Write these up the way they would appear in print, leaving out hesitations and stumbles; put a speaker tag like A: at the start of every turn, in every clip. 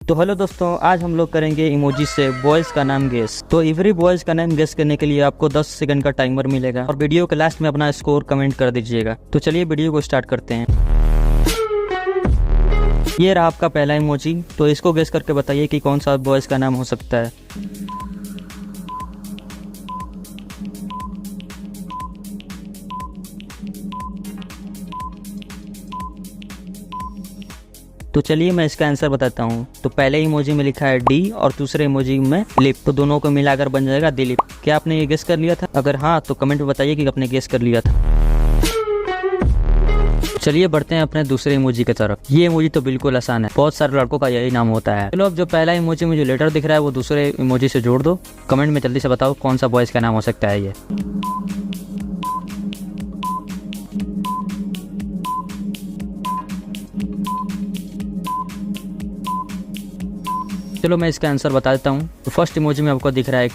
A: तो हेलो दोस्तों, आज हम लोग करेंगे इमोजी से बॉयज का नाम गेस। तो एवरी बॉयज का नाम गेस करने के लिए आपको 10 सेकंड का टाइमर मिलेगा और वीडियो के लास्ट में अपना स्कोर कमेंट कर दीजिएगा। तो चलिए वीडियो को स्टार्ट करते हैं। ये रहा आपका पहला इमोजी। तो इसको गेस करके बताइए कि कौन सा बॉयज का नाम हो सकता है। तो चलिए मैं इसका आंसर बताता हूँ। तो पहले इमोजी में लिखा है डी और दूसरे इमोजी में लिप, तो दोनों को मिलाकर बन जाएगा दिलीप। क्या आपने ये गेस कर लिया था? अगर हाँ तो कमेंट में बताइए कि आपने गेस कर लिया था। चलिए बढ़ते हैं अपने दूसरे इमोजी की तरफ। ये इमोजी तो बिल्कुल आसान है, बहुत सारे लड़कों का यही नाम होता है। चलो अब जो पहला इमोजी में जो लेटर दिख रहा है वो दूसरे इमोजी से जोड़ दो। कमेंट में जल्दी से बताओ कौन सा बॉयज का नाम हो सकता है ये। चलो मैं इसका आंसर बता देता हूँ। तो फर्स्ट इमोजी में आपको दिख रहा है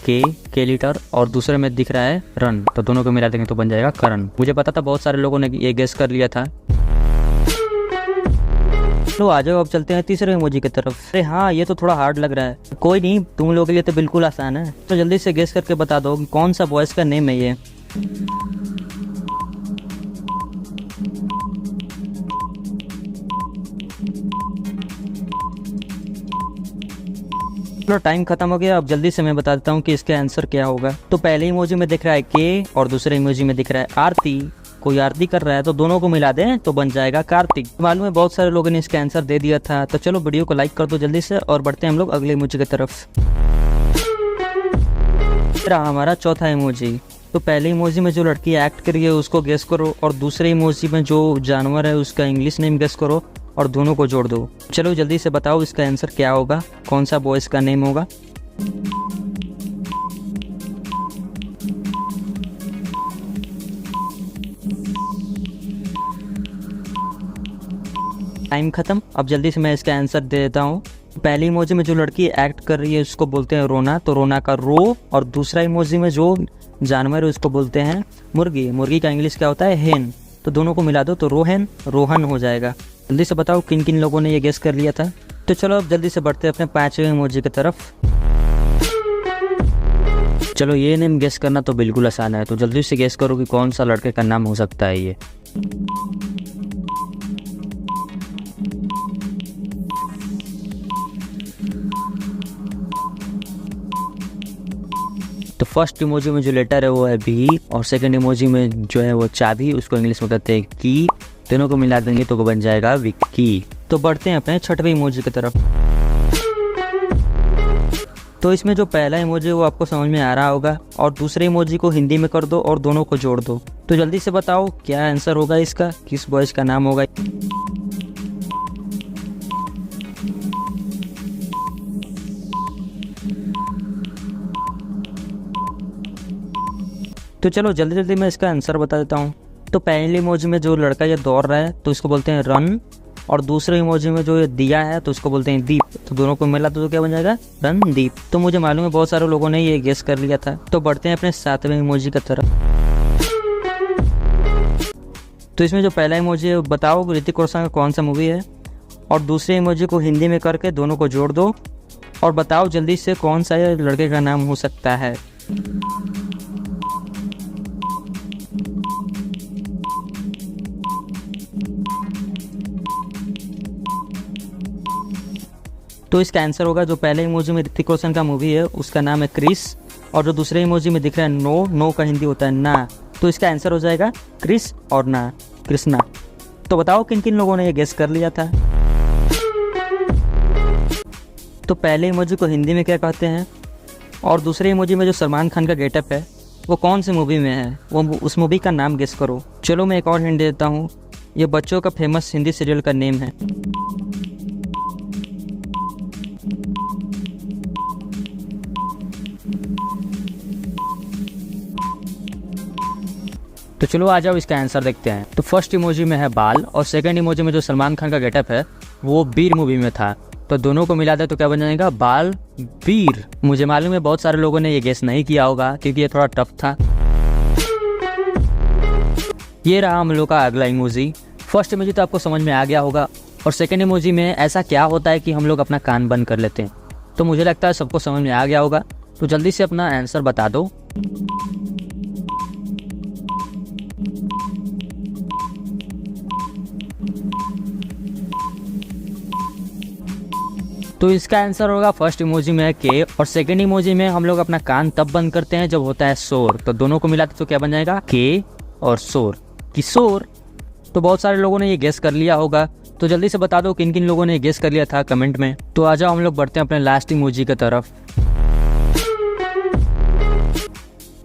A: के लीटर और दूसरे में दिख रहा है रन, तो दोनों को मिला देंगे तो बन जाएगा करण। मुझे पता था बहुत सारे लोगों ने ये गेस कर लिया था। तो आ जाओ अब चलते हैं तीसरे इमोजी की तरफ। अरे हाँ, ये तो थोड़ा हार्ड लग रहा है। कोई नहीं, तुम लोगों के लिए तो बिल्कुल आसान है। तो जल्दी से गेस करके बता दो कि कौन सा बॉयज का नेम है ये। टाइम खत्म हो गया। अब जल्दी से मैं बता देता हूँ कि इसका आंसर क्या होगा। तो पहले इमोजी में दिख रहा है के और दूसरे इमोजी में दिख रहा है आरती। कोई आरती कर रहा है तो दोनों को मिला दें तो बन जाएगा कार्तिक। मालूम है बहुत सारे लोगों ने इसका आंसर दे दिया था। तो चलो वीडियो को लाइक कर दो जल्दी से और बढ़ते हैं हम लोग अगले इमोजी की तरफ। रहा हमारा चौथा इमोजी। तो पहले इमोजी में जो लड़की एक्ट कर रही है उसको गेस करो और दूसरे इमोजी में जो जानवर है उसका इंग्लिश नेम गेस करो और दोनों को जोड़ दो। चलो जल्दी से बताओ इसका आंसर क्या होगा, कौन सा बॉयज का नेम होगा। टाइम खत्म। अब जल्दी से मैं इसका आंसर दे देता हूँ। पहली इमोजी में जो लड़की एक्ट कर रही है उसको बोलते हैं रोना, तो रोना का रो। और दूसरा इमोजी में जो जानवर है उसको बोलते हैं मुर्गी। मुर्गी का इंग्लिश क्या होता है? हेन। तो दोनों को मिला दो तो रोहन रोहन हो जाएगा। जल्दी से बताओ किन किन लोगों ने ये गेस कर लिया था। तो चलो अब जल्दी से बढ़ते हैं अपने पांचवें इमोजी की तरफ। चलो ये नेम गेस करना तो बिल्कुल आसान है। तो जल्दी से गेस करो कि कौन सा लड़के का नाम हो सकता है ये। तो फर्स्ट इमोजी में जो लेटर है वो है बी और सेकंड इमोजी में जो है वो चाबी, उसको इंग्लिश में कहते हैं की। दोनों को मिला देंगे तो बन जाएगा विक्की। तो बढ़ते हैं अपने छठवें इमोजी की तरफ। तो इसमें जो पहला इमोजी है वो आपको समझ में आ रहा होगा और दूसरे इमोजी को हिंदी में कर दो और दोनों को जोड़ दो। तो जल्दी से बताओ क्या आंसर होगा इसका, किस बॉयज का नाम होगा। तो चलो जल्दी जल्दी मैं इसका आंसर बता देता हूँ। तो पहले इमोजी में जो लड़का ये दौड़ रहा है तो इसको बोलते हैं रन और दूसरे इमोजी में जो ये दिया है तो इसको बोलते हैं दीप। तो दोनों को मिला तो क्या बन जाएगा? रणदीप। तो मुझे मालूम है बहुत सारे लोगों ने ये गेस कर लिया था। तो बढ़ते हैं अपने सातवें इमोजी की तरफ। तो इसमें जो पहला इमोजी है बताओ ऋतिक रोशन का कौन सा मूवी है और दूसरे इमोजी को हिंदी में करके दोनों को जोड़ दो और बताओ जल्दी से कौन सा लड़के का नाम हो सकता है। तो इसका आंसर होगा जो पहले इमोजी में ऋतिक रोशन का मूवी है उसका नाम है क्रिस और जो दूसरे इमोजी में दिख रहा है नो, नो का हिंदी होता है ना। तो इसका आंसर हो जाएगा क्रिस और ना, कृष्णा। तो बताओ किन किन लोगों ने ये गेस कर लिया था। तो पहले इमोजी को हिंदी में क्या कहते हैं और दूसरे इमोजी में जो सलमान खान का गेटअप है वो कौन सी मूवी में है, वो उस मूवी का नाम गेस करो। चलो मैं एक और हिंट देता हूँ। ये बच्चों का फेमस हिंदी सीरियल का नेम है। तो चलो आ जाओ इसका आंसर देखते हैं। तो फर्स्ट इमोजी में है बाल और सेकंड इमोजी में जो सलमान खान का गेटअप है वो वीर मूवी में था। तो दोनों को मिला दे तो क्या बन जाएगा? बाल वीर। मुझे मालूम है बहुत सारे लोगों ने ये गेस नहीं किया होगा क्योंकि ये थोड़ा टफ था। ये रहा हम लोग का अगला इमोजी। फर्स्ट इमोजी तो आपको समझ में आ गया होगा और सेकेंड इमोजी में ऐसा क्या होता है कि हम लोग अपना कान बंद कर लेते हैं। तो मुझे लगता है सबको समझ में आ गया होगा, तो जल्दी से अपना आंसर बता दो। तो इसका आंसर होगा फर्स्ट इमोजी में है के, और सेकंड इमोजी में हम लोग अपना कान तब बंद करते हैं जब होता है शोर। तो दोनों को मिलाते तो क्या बन जाएगा, के और शोर, किशोर। तो बहुत सारे लोगों ने ये गेस कर लिया होगा, तो जल्दी से बता दो किन किन लोगों ने गेस कर लिया था कमेंट में। तो आ जाओ हम लोग बढ़ते हैं अपने लास्ट इमोजी की तरफ।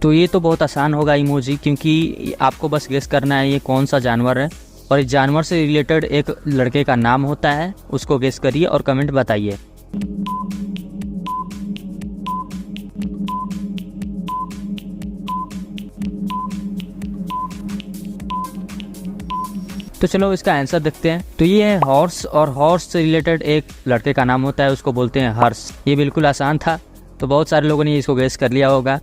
A: तो ये तो बहुत आसान होगा इमोजी, क्योंकि आपको बस गेस करना है ये कौन सा जानवर है, और इस जानवर से रिलेटेड एक लड़के का नाम होता है, उसको गेस करिए और कमेंट बताइए। तो चलो इसका आंसर देखते हैं। तो ये है हॉर्स, और हॉर्स से रिलेटेड एक लड़के का नाम होता है, उसको बोलते हैं हर्ष। ये बिल्कुल आसान था, तो बहुत सारे लोगों ने इसको गेस कर लिया होगा।